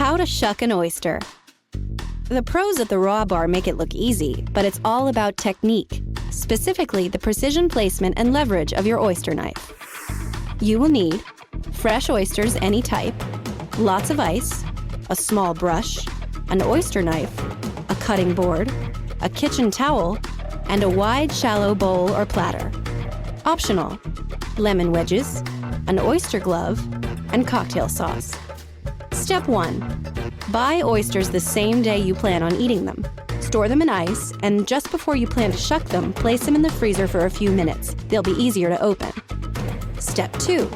How to shuck an oyster. The pros at the raw bar make it look easy, but it's all about technique, specifically the precision placement and leverage of your oyster knife. You will need fresh oysters any type, lots of ice, a small brush, an oyster knife, a cutting board, a kitchen towel, and a wide, shallow bowl or platter. Optional: lemon wedges, an oyster glove, and cocktail sauce. Step 1. Buy oysters the same day you plan on eating them. Store them in ice, and just before you plan to shuck them, place them in the freezer for a few minutes. They'll be easier to open. Step 2.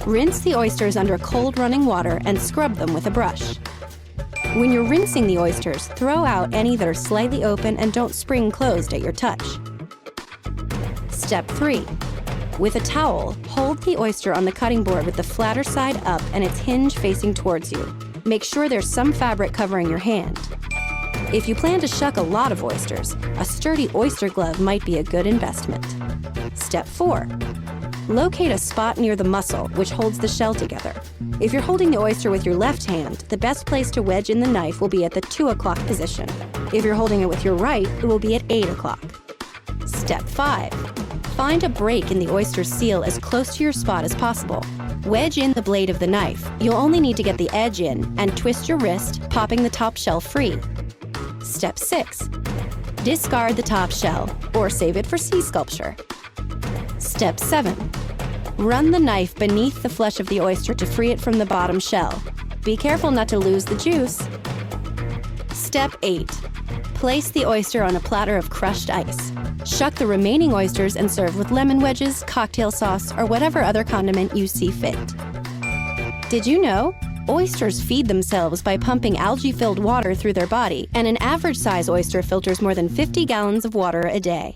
Rinse the oysters under cold running water and scrub them with a brush. When you're rinsing the oysters, throw out any that are slightly open and don't spring closed at your touch. Step 3. With a towel, hold the oyster on the cutting board with the flatter side up and its hinge facing towards you. Make sure there's some fabric covering your hand. If you plan to shuck a lot of oysters, a sturdy oyster glove might be a good investment. Step 4. Locate a spot near the muscle, which holds the shell together. If you're holding the oyster with your left hand, the best place to wedge in the knife will be at the 2 o'clock position. If you're holding it with your right, it will be at 8 o'clock. Step 5. Find a break in the oyster seal as close to your spot as possible. Wedge in the blade of the knife. You'll only need to get the edge in and twist your wrist, popping the top shell free. Step 6. Discard the top shell or save it for sea sculpture. Step 7. Run the knife beneath the flesh of the oyster to free it from the bottom shell. Be careful not to lose the juice. Step 8. Place the oyster on a platter of crushed ice. Shuck the remaining oysters and serve with lemon wedges, cocktail sauce, or whatever other condiment you see fit. Did you know? Oysters feed themselves by pumping algae-filled water through their body, and an average-size oyster filters more than 50 gallons of water a day.